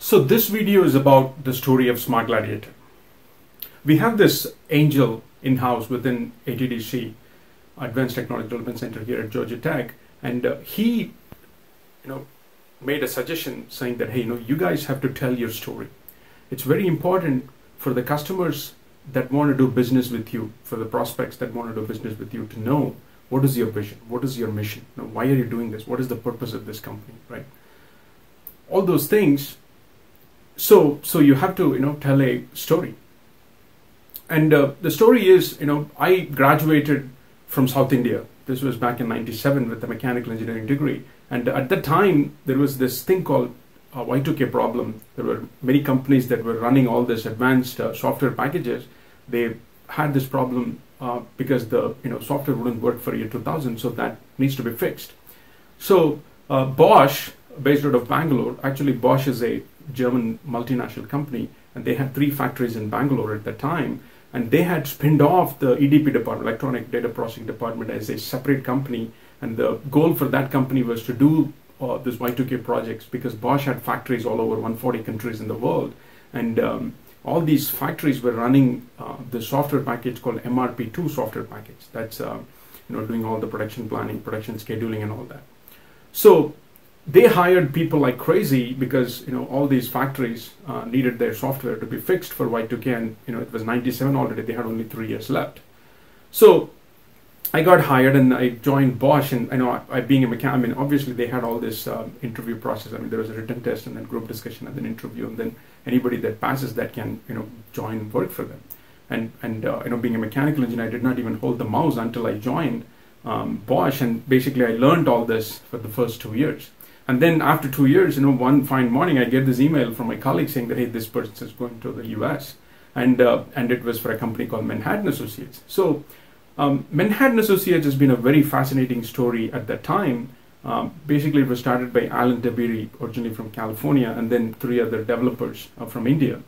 So this video is about the story of Smart Gladiator. We have this angel in-house within ATDC, Advanced Technology Development Center here at Georgia Tech, and he made a suggestion saying that, hey, you guys have to tell your story. It's very important for the customers that want to do business with you, for the prospects that want to do business with you, to know what is your vision, what is your mission, why are you doing this, what is the purpose of this company, right? All those things. So you have to tell a story. And the story is, I graduated from South India. This was back in '97 with a mechanical engineering degree. And at that time, there was this thing called Y2K problem. There were many companies that were running all this advanced software packages. They had this problem because the software wouldn't work for year 2000, so that needs to be fixed. So Bosch, based out of Bangalore, actually Bosch is a German multinational company, and they had 3 factories in Bangalore at that time, and they had spinned off the EDP department, Electronic Data Processing Department, as a separate company, and the goal for that company was to do this Y2K projects, because Bosch had factories all over 140 countries in the world, and all these factories were running the software package called MRP2 software package. That's doing all the production planning, production scheduling, and all that. So they hired people like crazy because all these factories needed their software to be fixed for Y2K, and it was '97 already. They had only 3 years left. So I got hired and I joined Bosch, and I being a mechanic, obviously they had all this interview process. There was a written test and then group discussion and then interview, and then anybody that passes that can join and work for them. And being a mechanical engineer, I did not even hold the mouse until I joined Bosch, and basically I learned all this for the first 2 years. And then after 2 years, one fine morning, I get this email from my colleague saying that, hey, this person is going to the US. And it was for a company called Manhattan Associates. So Manhattan Associates has been a very fascinating story at that time. Basically, it was started by Alan Dabiri, originally from California, and then 3 other developers from India.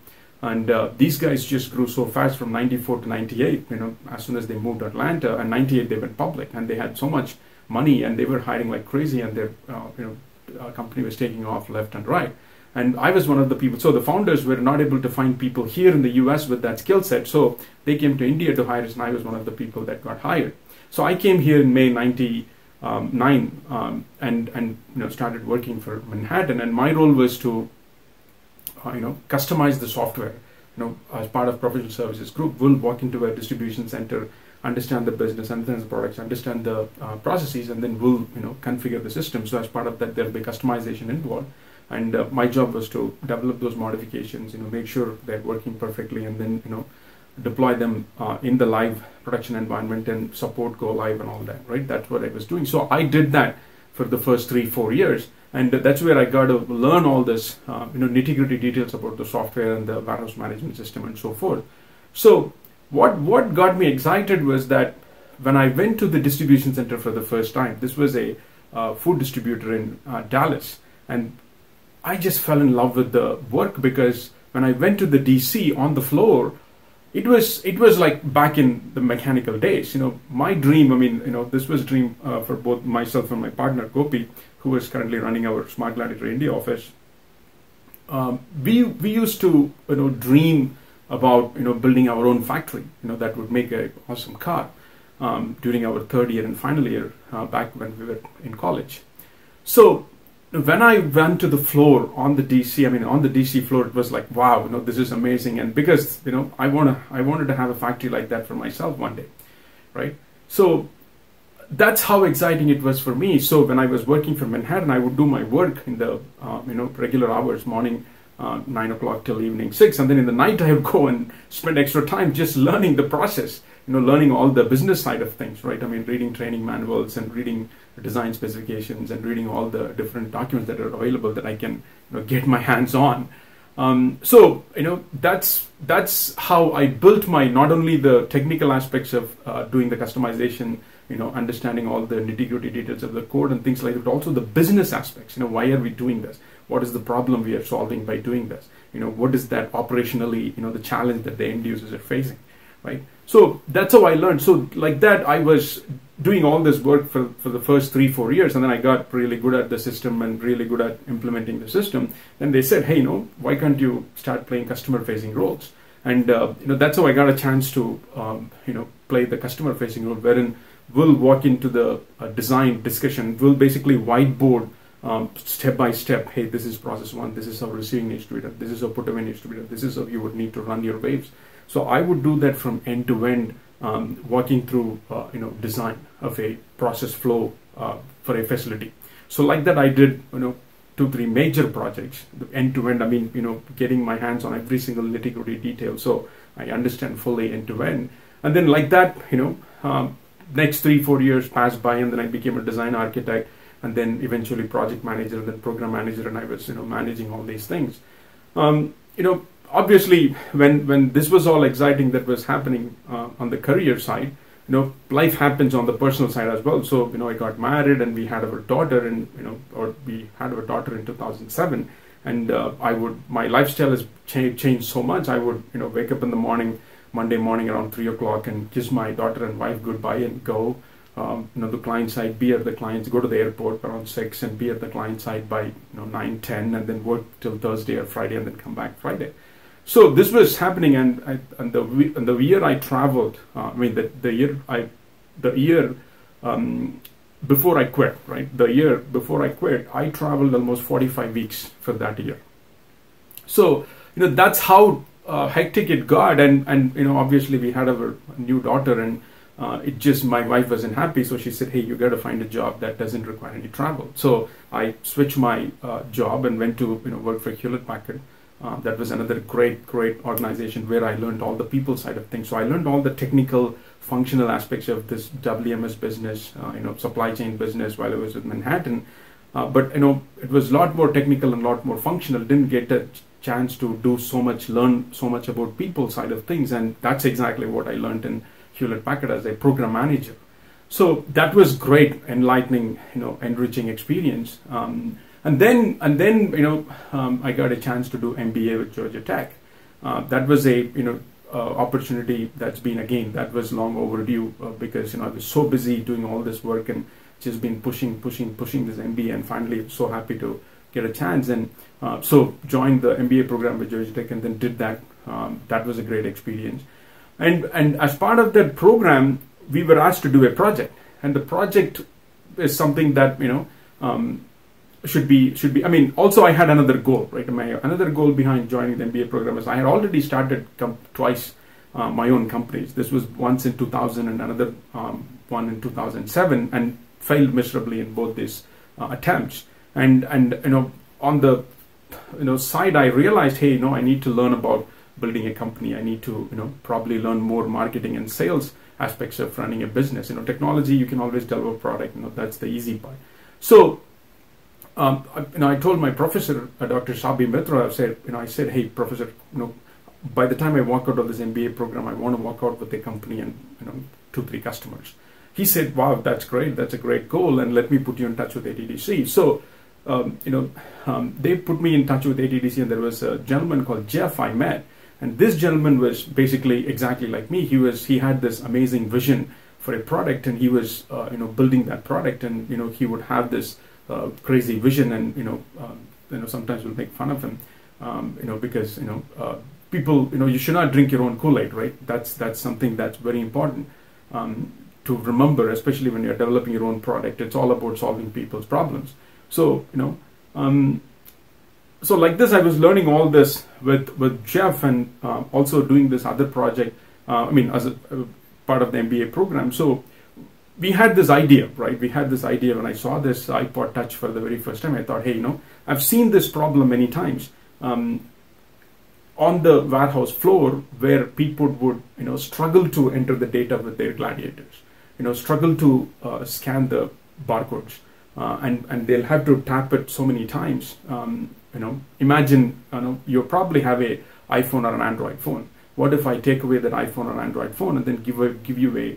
And these guys just grew so fast from '94 to '98, as soon as they moved to Atlanta, and '98 they went public, and they had so much money, and they were hiring like crazy, and their company was taking off left and right. And I was one of the people. So the founders were not able to find people here in the US with that skill set, so they came to India to hire us, and I was one of the people that got hired. So I came here in May '99 and started working for Manhattan, and my role was to customize the software. As part of professional services group, we'll walk into a distribution center, understand the business, understand the products, understand the processes, and then we'll configure the system. So as part of that, there'll be customization involved, and my job was to develop those modifications, make sure they're working perfectly, and then deploy them in the live production environment and support go live and all that. Right, that's what I was doing. So I did that for the first 3-4 years, and that's where I got to learn all this nitty-gritty details about the software and the warehouse management system and so forth. So what got me excited was that when I went to the distribution center for the first time, this was a food distributor in Dallas, and I just fell in love with the work, because when I went to the DC on the floor, it was like back in the mechanical days. My dream, this was a dream for both myself and my partner Gopi, who is currently running our Smart Gladiator India office. We used to dream about building our own factory that would make an awesome car during our 3rd year and final year back when we were in college. So when I went to the floor on the DC, on the DC floor, it was like, wow, this is amazing. And because I wanted to have a factory like that for myself one day, right? So that's how exciting it was for me. So when I was working for Manhattan, I would do my work in the regular hours, morning 9 o'clock till evening 6, and then in the night I would go and spend extra time just learning the process, learning all the business side of things, right? Reading training manuals and reading design specifications and reading all the different documents that are available that I can get my hands on. So that's how I built my, not only the technical aspects of doing the customization, understanding all the nitty-gritty details of the code and things like that, but also the business aspects. Why are we doing this? What is the problem we are solving by doing this? What is that operationally, the challenge that the end users are facing, right? So that's how I learned. So like that, I was doing all this work for the first 3-4 years, and then I got really good at the system and really good at implementing the system. And they said, hey, why can't you start playing customer facing roles? And that's how I got a chance to play the customer facing role, wherein we'll walk into the design discussion. We'll basically whiteboard step by step. Hey, this is process one. This is how receiving needs to be done. This is how put away needs to be done. This is how you would need to run your waves. So I would do that from end to end, walking through design of a process flow for a facility. So like that, I did 2-3 major projects, end to end. I mean, getting my hands on every single nitty-gritty detail, so I understand fully end to end. And then like that, next 3-4 years passed by, and then I became a design architect, and then eventually project manager, and then program manager, and I was managing all these things. Obviously, when this was all exciting that was happening on the career side, life happens on the personal side as well. So I got married, and we had our daughter, and we had our daughter in 2007, and my lifestyle has changed so much. I would wake up in the morning, Monday morning around 3 o'clock, and kiss my daughter and wife goodbye and go the client side, be at the clients, go to the airport around 6 and be at the client side by 9-10, and then work till Thursday or Friday, and then come back Friday. So this was happening, and the year I traveled, the year before I quit, right? The year before I quit, I traveled almost 45 weeks for that year. So that's how hectic it got, and obviously we had our new daughter, and my wife wasn't happy, so she said, hey, you got to find a job that doesn't require any travel. So I switched my job and went to work for Hewlett Packard. That was another great organization where I learned all the people side of things. So I learned all the technical, functional aspects of this WMS business, supply chain business while I was at Manhattan. But it was a lot more technical and a lot more functional. Didn't get a chance to learn so much about people side of things, and that's exactly what I learned in Hewlett Packard as a program manager. So that was great, enlightening, enriching experience. And then I got a chance to do MBA with Georgia Tech. That was a opportunity that was long overdue because I was so busy doing all this work and just been pushing this MBA, and finally so happy to get a chance, and so joined the MBA program with Georgia Tech, and then did that. That was a great experience, and as part of that program, we were asked to do a project, and the project is something that should be. I mean, also I had another goal, right? Another goal behind joining the MBA program is I had already started twice my own companies. This was once in 2000 and another one in 2007, and failed miserably in both these attempts. And on the side, I realized, hey, I need to learn about building a company. I need to probably learn more marketing and sales aspects of running a business. Technology, you can always develop a product. That's the easy part. So I told my professor, Dr. Sabi Mitra, I said, hey, professor, by the time I walk out of this MBA program, I want to walk out with a company and 2-3 customers. He said, wow, that's great. That's a great goal, and let me put you in touch with ATDC. So they put me in touch with ATDC, and there was a gentleman called Jeff I met, and this gentleman was basically exactly like me. He had this amazing vision for a product, and he was building that product, and he would have this crazy vision, and sometimes we'll make fun of him, because people, you should not drink your own Kool-Aid, right? That's something that's very important to remember, especially when you're developing your own product. It's all about solving people's problems. So so like this, I was learning all this with Jeff, and also doing this other project. As a part of the MBA program. So we had this idea, right? We had this idea when I saw this iPod Touch for the very first time. I thought, hey, I've seen this problem many times on the warehouse floor, where people would, struggle to enter the data with their gladiators, struggle to scan the barcodes, and they'll have to tap it so many times. Imagine, you probably have a iPhone or an Android phone. What if I take away that iPhone or Android phone and then give you a,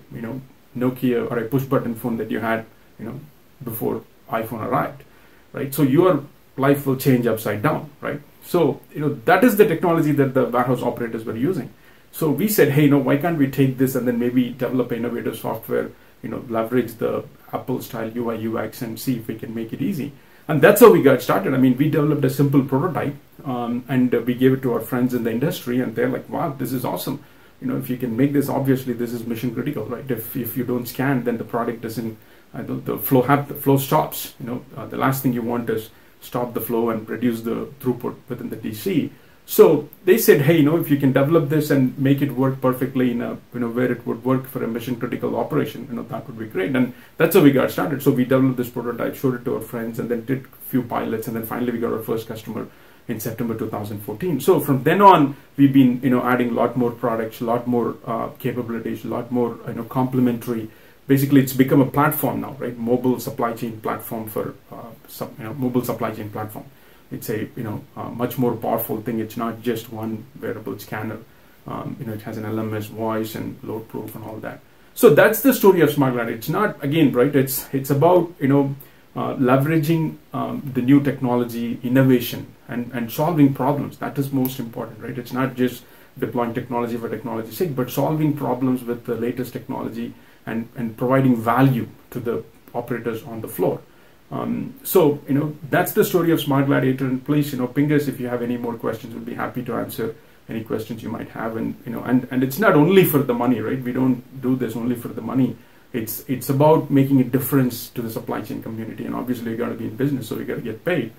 Nokia or a push button phone that you had, before iPhone arrived, right? So your life will change upside down, right? So, that is the technology that the warehouse operators were using. So we said, hey, why can't we take this and then maybe develop innovative software, leverage the Apple style UI UX and see if we can make it easy. And that's how we got started. I mean, we developed a simple prototype and we gave it to our friends in the industry, and they're like, wow, this is awesome. If you can make this, obviously this is mission critical, right? If you don't scan, then the product doesn't, the flow stops. The last thing you want is stop the flow and reduce the throughput within the DC. So they said, hey, if you can develop this and make it work perfectly in a, where it would work for a mission critical operation, that would be great. And that's how we got started. So we developed this prototype, showed it to our friends, and then did a few pilots, and then finally we got our first customer in September 2014. So from then on, we've been, adding a lot more products, a lot more capabilities, a lot more, complementary. Basically, it's become a platform now, right? Mobile supply chain platform for, mobile supply chain platform. It's a much more powerful thing. It's not just one wearable scanner. It has an LMS, voice, and load proof, and all that. So that's the story of Smart Gladiator. It's not, again, right? It's about leveraging the new technology, innovation, and solving problems. That is most important, right? It's not just deploying technology for technology's sake, but solving problems with the latest technology and providing value to the operators on the floor. So that's the story of Smart Gladiator, and please ping us if you have any more questions. We'll be happy to answer any questions you might have. And and it's not only for the money, right? We don't do this only for the money. It's about making a difference to the supply chain community, and obviously we got to be in business, so we got to get paid.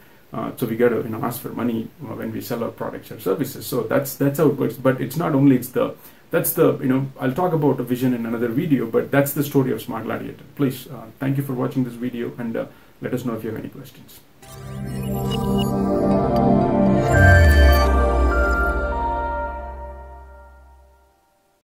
So we got to ask for money when we sell our products or services. So that's how it works. But it's not only, that's the I'll talk about a vision in another video, but that's the story of Smart Gladiator. Please thank you for watching this video, and let us know if you have any questions.